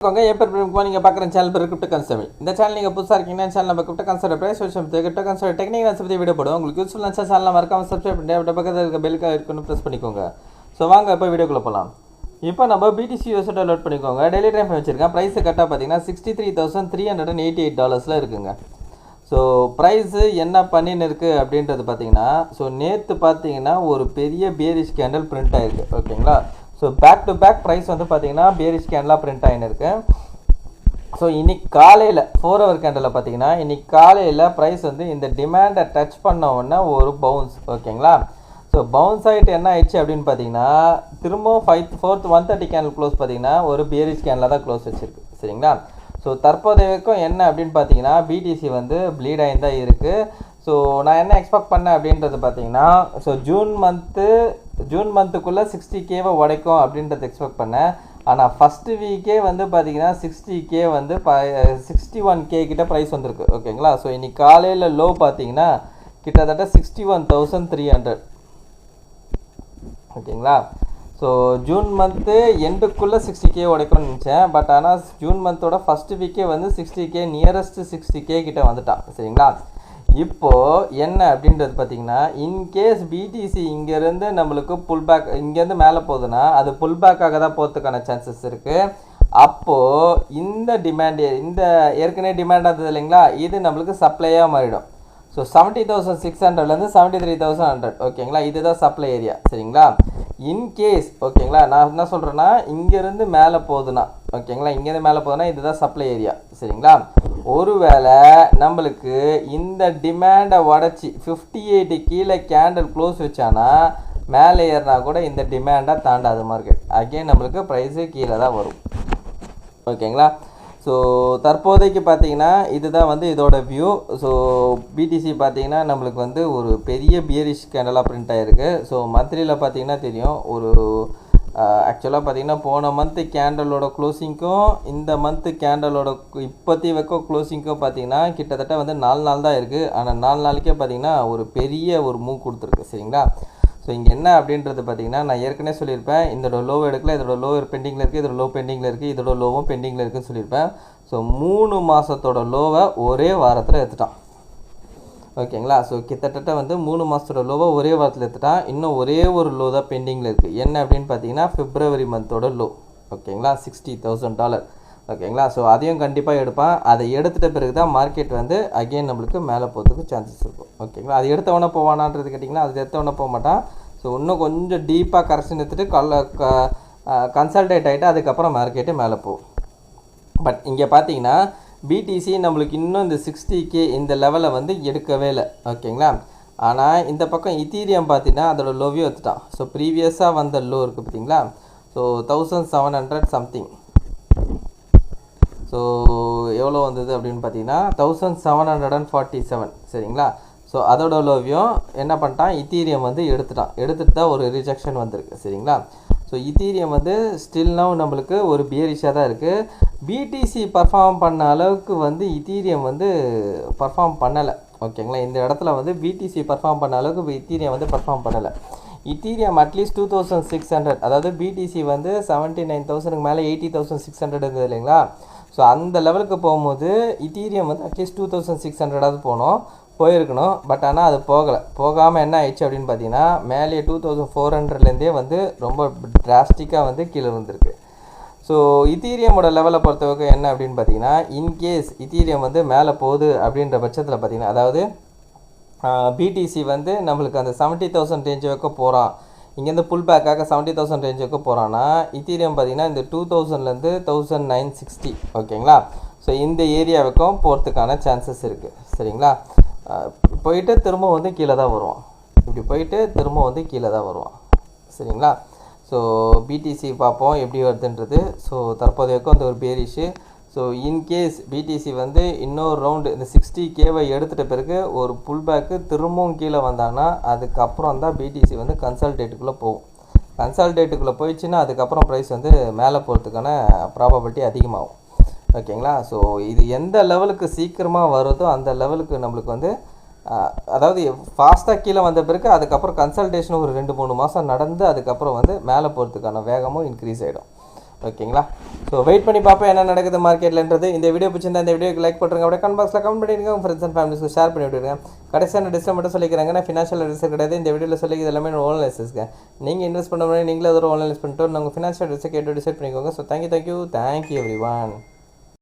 என் பேர் நீங்கள் பார்க்குற சேனல் பேர் கிரிப்டோ கான்செப்ட். இந்த சேனல் நீங்கள் புதுசாக இருக்கீங்கன்னா சேனல் நம்ம crypto concept price crypto concept technique பற்றி வீடியோ போடும். உங்களுக்கு யூஸ்ஃபுல் நினச்சா சேனல் மறக்காம சப்ஸ்கிரைப் பண்ணி அப்படியே பக்கத்தில் இருக்க பெல்லுக்காக இருக்குன்னு ப்ரெஸ் பண்ணிக்கோங்க. ஸோ வாங்க இப்போ வீடியோக்குள்ளே போகலாம். இப்போ நம்ம BTC யூஎஸ்டி டவுன்லோட் பண்ணிக்கோங்க. டெய்லி டைம் வச்சுருக்கேன். ப்ரைஸ் கரெக்டாக பார்த்தீங்கன்னா $63,388 இருக்குங்க. ஸோ ப்ரைஸு என்ன பண்ணின்னு இருக்குது அப்படின்றது பார்த்தீங்கன்னா, ஸோ நேற்று பார்த்தீங்கன்னா ஒரு பெரிய பியரிஷ் கேண்டல் பிரிண்ட் ஆகிருக்கு. ஓகேங்களா. So back to back price வந்து பார்த்தீங்கன்னா பியரிஷ் கேண்டலாக பிரிண்ட் ஆகின்னு இருக்கு. ஸோ இன்னைக்கு காலையில் 4 ஹவர் கேண்டலில் பார்த்தீங்கன்னா இன்னைக்கு காலையில் ப்ரைஸ் வந்து இந்த டிமாண்டை டச் பண்ண உடனே ஒரு பவுன்ஸ். ஓகேங்களா. ஸோ பவுன்ஸ் ஆகிட்டு என்ன ஆயிடுச்சு அப்படின்னு பார்த்தீங்கன்னா திரும்பவும் 130 கேண்டல் க்ளோஸ் பார்த்தீங்கன்னா ஒரு பியரிஷ் கேண்டலாக தான் க்ளோஸ் வச்சுருக்கு. சரிங்களா. ஸோ தற்போதையக்கும் என்ன அப்படின்னு பார்த்தீங்கன்னா BTC வந்து ப்ளீட் ஆகி தான் இருக்குது. ஸோ நான் என்ன எக்ஸ்பெக்ட் பண்ணேன் அப்படின்றது பார்த்தீங்கன்னா, ஸோ ஜூன் மந்த்துக்குள்ளே 60K உடைக்கும் அப்படின்றது எக்ஸ்பெக்ட் பண்ணேன். ஆனால் ஃபஸ்ட்டு வீக்கே வந்து பார்த்தீங்கன்னா 60K வந்து 61K கிட்ட ப்ரைஸ் வந்திருக்கு. ஓகேங்களா. ஸோ இன்னைக்கு காலையில் லோ பார்த்தீங்கன்னா கிட்டத்தட்ட 61,300. ஓகேங்களா. ஸோ ஜூன் மந்த்து எண்டுக்குள்ளே 60K உடைக்கும்னு நினச்சேன். பட் ஆனால் ஜூன் மந்தோட ஃபஸ்ட்டு வீக்கே வந்து 60K நியரஸ்ட்டு 60K கிட்ட வந்துட்டான். சரிங்களா. இப்போது என்ன அப்படின்றது பார்த்தீங்கன்னா, இன்கேஸ் BTC இங்கேருந்து நம்மளுக்கு புல் பேக் இங்கேருந்து மேலே போகுதுன்னா அது புல் பேக்காக தான் போகிறதுக்கான சான்சஸ் இருக்குது. அப்போது இந்த டிமாண்ட் இந்த ஏற்கனவே டிமாண்ட் ஆகுது இல்லைங்களா, இது நம்மளுக்கு சப்ளையாக மாறிடும். ஸோ 70,600லேருந்து 73,100. ஓகேங்களா. இதுதான் சப்ளை ஏரியா. சரிங்களா. இன்கேஸ் ஓகேங்களா நான் என்ன சொல்கிறேன்னா இங்கேருந்து மேலே போகுதுன்னா ஓகேங்களா இங்கேருந்து மேலே போகுதுன்னா இதுதான் சப்ளை ஏரியா. சரிங்களா. ஒருவேளை நம்மளுக்கு இந்த டிமாண்டை உடச்சி 58 கீழே கேண்டில் க்ளோஸ் வச்சானா மேலே ஏறினா கூட இந்த டிமாண்டை தாண்டாது மார்க்கெட். அகெயின் நம்மளுக்கு ப்ரைஸு கீழே தான் வரும். ஓகேங்களா. ஸோ தற்போதைக்கு பார்த்தீங்கன்னா இதுதான் வந்து இதோட வியூ. ஸோ BTC பார்த்தீங்கன்னா நம்மளுக்கு வந்து ஒரு பெரிய பியரிஷ் கேண்டலாக பிரிண்ட் ஆகிருக்கு. ஸோ மந்த்லியில் பார்த்தீங்கன்னா தெரியும் ஒரு ஆக்சுவலாக பார்த்தீங்கன்னா போன மந்த்து கேண்டலோட க்ளோசிங்க்கும் இந்த மந்த்து கேண்டலோட இப்போத்தி வைக்க க்ளோசிங்க்கும் பார்த்தீங்கன்னா கிட்டத்தட்ட வந்து 4 நாள் தான் இருக்குது. ஆனால் 4 நாளைக்கே பார்த்தீங்கன்னா ஒரு பெரிய ஒரு மூவ் கொடுத்துருக்கு. சரிங்களா. ஸோ இங்கே என்ன அப்படின்றது பார்த்தீங்கன்னா நான் ஏற்கனவே சொல்லியிருப்பேன், இதோட லோ எடுக்கல, இதோட லோ பெண்டிங்கில் இருக்குது, இதோட லோ பெண்டிங்கில் இருக்குது, இதோட லோவும் பெண்டிங்கில் இருக்குதுன்னு சொல்லியிருப்பேன். ஸோ 3 மாதத்தோட லோவை ஒரே வாரத்தில் எடுத்துட்டான். ஓகேங்களா. ஸோ கிட்டத்தட்ட வந்து 3 மாதத்தோட லோவை ஒரே வாரத்தில் எடுத்துட்டான். இன்னும் ஒரே ஒரு லோ தான் பெண்டிங்கில் இருக்குது. என்ன அப்படின்னு பார்த்தீங்கன்னா February மந்தோட லோ. ஓகேங்களா. $60,000. ஓகேங்களா. ஸோ அதையும் கண்டிப்பாக எடுப்பான். அதை எடுத்துகிட்ட பிறகு தான் மார்க்கெட் வந்து அகெயின் நம்மளுக்கு மேலே போகிறதுக்கு சான்சஸ் இருக்கும். ஓகேங்களா. அது எடுத்தவொடனே போவானான்றது கேட்டிங்கன்னா அது எடுத்தவொடனே போக மாட்டான். ஸோ இன்னும் கொஞ்சம் டீப்பாக கரெக்ஷன் எடுத்துகிட்டு கன்சல்டேட் ஆகிட்டு அதுக்கப்புறம் மார்க்கெட்டு மேலே போகும். பட் இங்கே பார்த்தீங்கன்னா BTC நம்மளுக்கு இன்னும் இந்த 60K இந்த லெவலை வந்து எடுக்கவே இல்லை. ஓகேங்களா. ஆனால் இந்த பக்கம் இத்தீரியம் பார்த்தீங்கன்னா அதோட லோவையும் எடுத்துட்டான். ஸோ ப்ரீவியஸாக வந்த லோ இருக்குது பார்த்தீங்களா. So 1700 something. ஸோ எவ்வளோ வந்தது அப்படின்னு பார்த்தீங்கன்னா 1747. சரிங்களா. ஸோ அதோட லோவியும் என்ன பண்ணிட்டான் இத்தீரியம் வந்து எடுத்துகிட்டு தான் ஒரு ரிஜெக்ஷன் வந்திருக்கு. சரிங்களா. ஸோ இத்தீரியம் வந்து ஸ்டில் நவ் நம்மளுக்கு ஒரு பியரிஷாக தான் இருக்குது. BTC பர்ஃபார்ம் பண்ண அளவுக்கு வந்து இத்தீரியம் வந்து பர்ஃபார்ம் பண்ணலை. ஓகேங்களா. இந்த இடத்துல வந்து BTC பர்ஃபார்ம் பண்ண அளவுக்கு இத்தீரியம் வந்து பர்ஃபார்ம் பண்ணலை. இத்தீரியம் அட்லீஸ்ட் 2600, அதாவது BTC வந்து 79,000க்கு மேலே 80,600 இருந்தது இல்லைங்களா. ஸோ அந்த லெவலுக்கு போகும்போது இத்தீரியம் வந்து அட்லீஸ்ட் 2600 போயிருக்கணும். பட் ஆனால் அது போகாமல் என்ன ஆயிடுச்சு அப்படின்னு பார்த்தீங்கன்னா மேலே 2400லேருந்தே வந்து ரொம்ப டிராஸ்டிக்காக வந்து கீழே வந்திருக்கு. ஸோ இத்தீரியமோட லெவலை பொறுத்தவரைக்கும் என்ன அப்படின்னு பார்த்தீங்கன்னா இன்கேஸ் இத்தீரியம் வந்து மேலே போகுது அப்படின்ற பட்சத்தில் பார்த்தீங்கன்னா அதாவது BTC வந்து நம்மளுக்கு அந்த 70,000 ரேஞ்ச் வைக்க போகிறான். இங்கேருந்து புல் பேக்காக 70,000 ரேஞ்ச் வைக்க போகிறான்னா இத்தீரியம் பார்த்தீங்கன்னா இந்த 2000லேருந்து 1960. ஓகேங்களா. ஸோ இந்த ஏரியா வரைக்கும் போகிறதுக்கான சான்சஸ் இருக்குது. சரிங்களா. போயிட்டு திரும்ப வந்து கீழே தான் வருவான். இப்படி போயிட்டு திரும்ப வந்து கீழே தான் வருவான். சரிங்களா. ஸோ BTC பார்ப்போம் எப்படி வருதுன்றது. ஸோ தற்போதையக்கும் அந்த ஒரு பேரிஷு. ஸோ இன்கேஸ் BTC வந்து இன்னொரு ரவுண்டு இந்த 60K எடுத்துகிட்ட பிறகு ஒரு புல் பேக்கு திரும்பவும் கீழே வந்தான்னா அதுக்கப்புறம் தான் BTC வந்து கன்சல்டேட்டுக்குள்ளே போகும். கன்சல்டேட்டுக்குள்ளே போயிடுச்சுன்னா அதுக்கப்புறம் ப்ரைஸ் வந்து மேலே போகிறதுக்கான ப்ராபபிலிட்டி அதிகமாகும். ஓகேங்களா. ஸோ இது எந்த லெவலுக்கு சீக்கிரமாக வருதோ அந்த லெவலுக்கு நம்மளுக்கு வந்து அதாவது ஃபாஸ்ட்டாக கீழே வந்த பிறகு அதுக்கப்புறம் கன்சல்டேஷன் ஒரு 2-3 மாதம் நடந்து அதுக்கப்புறம் வந்து மேலே போகிறதுக்கான வேகமும் இன்க்ரீஸ் ஆகிடும். ஓகேங்களா? ஸோ வெயிட் பண்ணி பார்ப்போம் என்ன நடக்குது மார்க்கெட்லன்றது. இந்த வீடியோ பிடிச்சிருந்தா இந்த வீடியோக்கு லைக் பண்ணுறங்க, அப்படியே கமெண்ட் பாக்ஸில் கமெண்ட் பண்ணிடுங்க, உங்கள் ஃப்ரெண்ட்ஸ் அண்ட் ஃபேமிலிஸ்க்கு ஷேர் பண்ணி விட்டுருங்க. கடைசியான டிஸ்கவுண்ட் மட்டும் சொல்லிக்கிறாங்க, நான் ஃபினான்ஷியல் அட்வைசர் கிடையாது. இந்த வீடியோவில் சொல்லி எல்லாமே ஆன்லைன் லைசன்ஸ்க்கு நீங்கள் இன்வெஸ்ட் பண்ண முடியாது, நீங்களே ஒரு ஆன்லைன் பண்ணிட்டு உங்கள் ஃபினான்ஷியல் அட்வைஸை கேட்டு டிசைட் பண்ணிக்கோங்க. So thank you every one.